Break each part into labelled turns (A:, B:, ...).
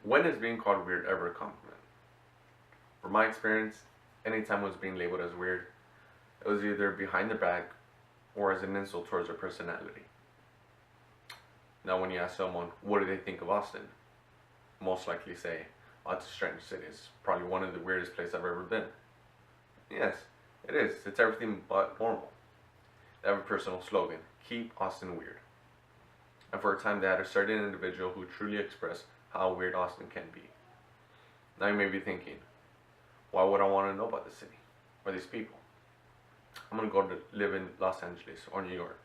A: When is being called weird ever a compliment? From my experience, anytime it was being labeled as weird, it was either behind their back or as an insult towards their personality. Now, when you ask someone, what do they think of Austin? Most likely say, oh, it's a strange city. It's probably one of the weirdest places I've ever been. Yes, it is. It's everything but normal. They have a personal slogan, keep Austin weird. And for a time they had a certain individual who truly expressed how weird Austin can be. Now you may be thinking, why would I want to know about the city or these people? I'm going to go to live in Los Angeles or New York.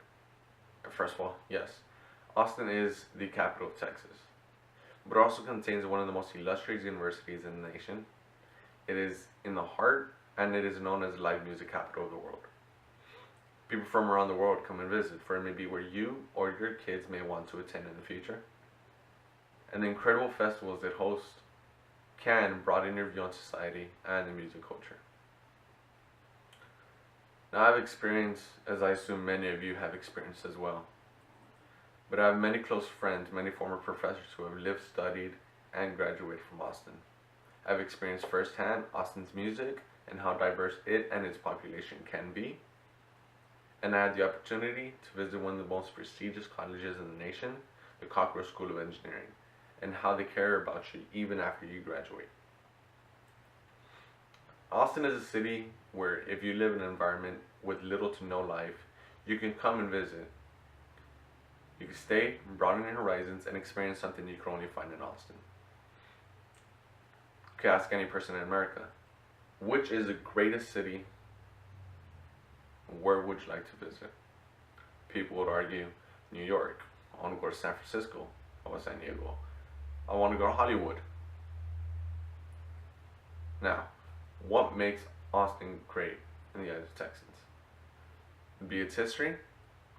A: And first of all, yes, Austin is the capital of Texas, but it also contains one of the most illustrious universities in the nation. It is in the heart, and it is known as the live music capital of the world. People from around the world come and visit, for it may be where you or your kids may want to attend in the future. And the incredible festivals it hosts can broaden your view on society and the music culture. Now I've experienced, as I assume many of you have experienced as well, but I have many close friends, many former professors who have lived, studied, and graduated from Austin. I've experienced firsthand Austin's music and how diverse it and its population can be. And I had the opportunity to visit one of the most prestigious colleges in the nation, the Cockrell School of Engineering, and how they care about you even after you graduate. Austin is a city where if you live in an environment with little to no life, you can come and visit. You can stay, broaden your horizons, and experience something you can only find in Austin. You can ask any person in America, which is the greatest city? Where would you like to visit? People would argue, New York. I want to go to San Francisco. Or San Diego. I want to go to Hollywood. Now, what makes Austin great in the eyes of Texans? Be its history,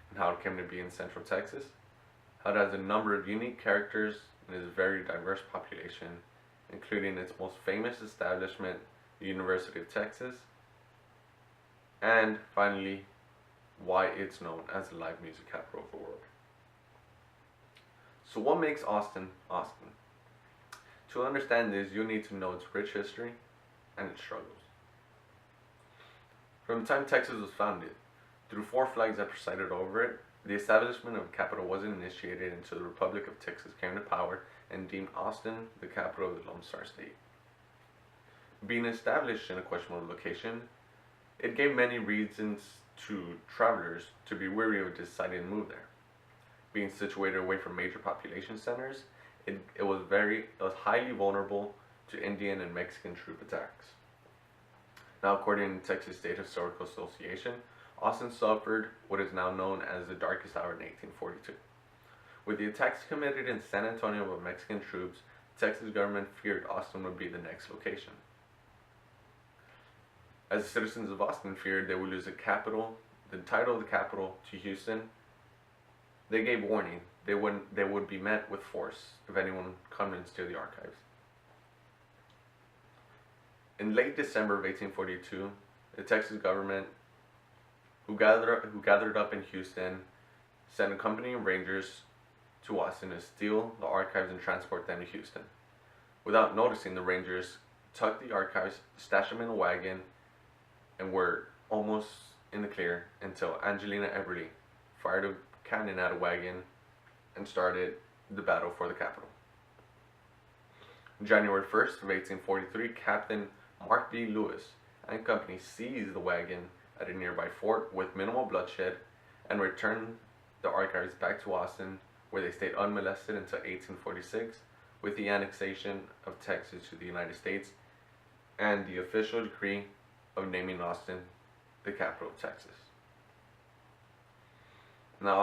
A: and how it came to be in Central Texas, how it has a number of unique characters and is a very diverse population, including its most famous establishment, the University of Texas, and finally, why it's known as the live music capital of the world. So what makes Austin, Austin? To understand this, you need to know its rich history and its struggles. From the time Texas was founded, through 4 flags that presided over it, the establishment of a capital wasn't initiated until the Republic of Texas came to power and deemed Austin the capital of the Lone Star State. Being established in a questionable location, it gave many reasons to travelers to be weary of deciding to move there. Being situated away from major population centers, it was highly vulnerable to Indian and Mexican troop attacks. Now, according to Texas State Historical Association, Austin suffered what is now known as the darkest hour in 1842. With the attacks committed in San Antonio by Mexican troops, the Texas government feared Austin would be the next location. As the citizens of Austin feared they would lose the title of the capital to Houston, they gave warning they would be met with force if anyone come and steal the archives. In late December of 1842, the Texas government, who gathered up in Houston, sent a company of rangers to Austin to steal the archives and transport them to Houston. Without noticing, the rangers took the archives, stashed them in a wagon, and were almost in the clear until Angelina Eberly fired a cannon at a wagon and started the battle for the capital. January 1st of 1843, Captain Mark B. Lewis and company seized the wagon at a nearby fort with minimal bloodshed and returned the archives back to Austin, where they stayed unmolested until 1846 with the annexation of Texas to the United States and the official decree of naming Austin the capital of Texas. Now,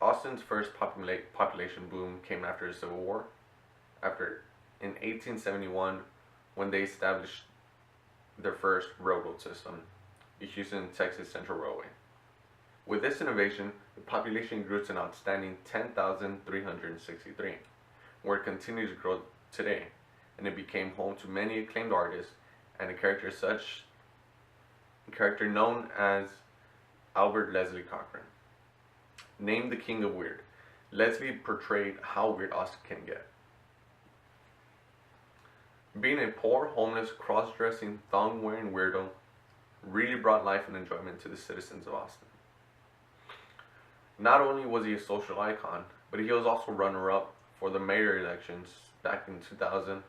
A: Austin's first population boom came after the Civil War, in 1871, when they established their first railroad system, the Houston, Texas Central Railway. With this innovation, the population grew to an outstanding 10,363, where it continues to grow today, and it became home to many acclaimed artists and a character known as Albert Leslie Cochran. Named the King of Weird, Leslie portrayed how weird Austin can get. Being a poor, homeless, cross-dressing, thong-wearing weirdo really brought life and enjoyment to the citizens of Austin. Not only was he a social icon, but he was also runner-up for the mayor elections back in 2000,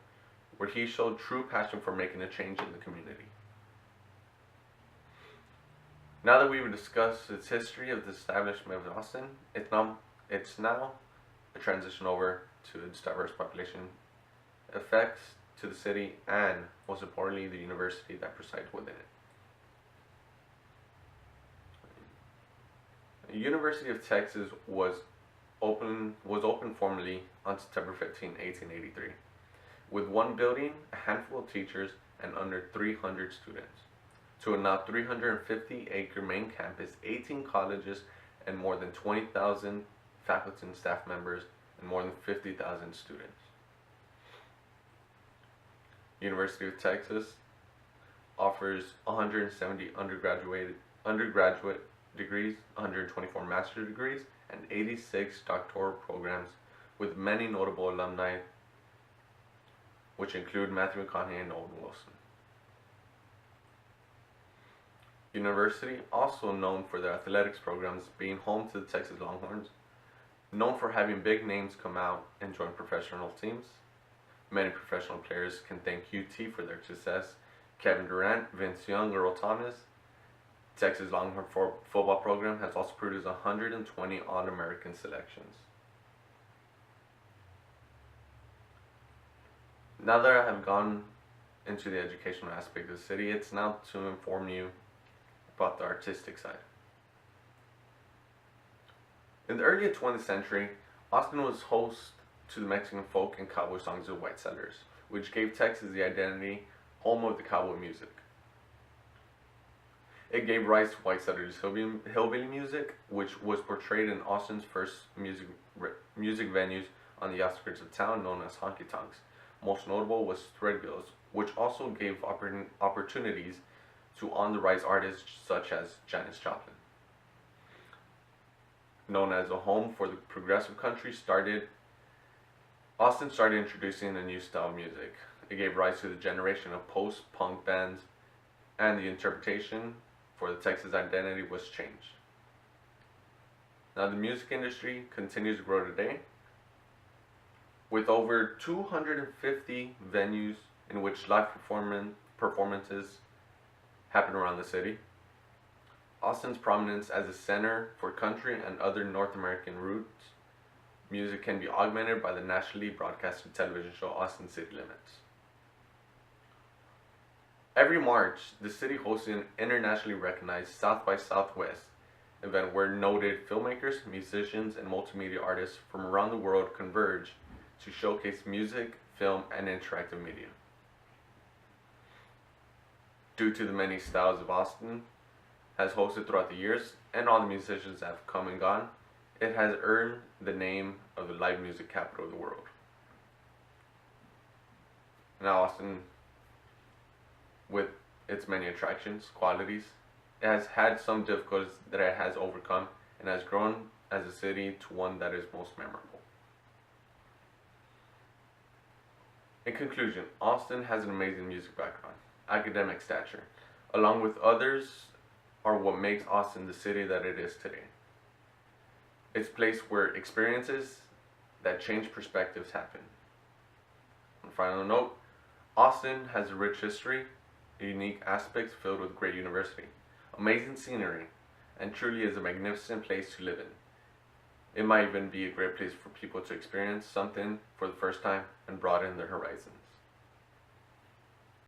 A: where he showed true passion for making a change in the community. Now that we've discussed its history of the establishment of Austin, it's now a transition over to its diverse population, effects to the city, and most importantly, the university that presides within it. The University of Texas was opened formally on September 15, 1883, with one building, a handful of teachers, and under 300 students, to a now 350-acre main campus, 18 colleges, and more than 20,000 faculty and staff members, and more than 50,000 students. University of Texas offers 170 undergraduate degrees, 124 master's degrees, and 86 doctoral programs, with many notable alumni, which include Matthew McConaughey and Owen Wilson. University, also known for their athletics programs, being home to the Texas Longhorns, known for having big names come out and join professional teams. Many professional players can thank UT for their success. Kevin Durant, Vince Young, Earl Thomas. Texas Longhorn football program has also produced 120 All-American selections. Now that I have gone into the educational aspect of the city, it's now to inform you about the artistic side. In the early 20th century, Austin was host to the Mexican folk and cowboy songs of white settlers, which gave Texas the identity home of the cowboy music. It gave rise to white settlers' hillbilly music, which was portrayed in Austin's first music venues on the outskirts of town, known as honky tonks. Most notable was Threadgills, which also gave opportunities to on-the-rise artists such as Janis Joplin. Known as a home for the progressive country, Austin started introducing a new style of music. It gave rise to the generation of post-punk bands, and the interpretation for the Texas identity was changed. Now the music industry continues to grow today, with over 250 venues in which live performances happen around the city. Austin's prominence as a center for country and other North American roots music can be augmented by the nationally broadcasted television show Austin City Limits. Every March, the city hosts an internationally recognized South by Southwest event where noted filmmakers, musicians, and multimedia artists from around the world converge to showcase music, film, and interactive media. Due to the many styles of Austin has hosted throughout the years, and all the musicians that have come and gone, it has earned the name of the live music capital of the world. Now Austin, with its many attractions, qualities, it has had some difficulties that it has overcome and has grown as a city to one that is most memorable. In conclusion, Austin has an amazing music background, academic stature, along with others are what makes Austin the city that it is today. It's a place where experiences that change perspectives happen. On a final note, Austin has a rich history, unique aspects filled with great university, amazing scenery, and truly is a magnificent place to live in. It might even be a great place for people to experience something for the first time and broaden their horizon.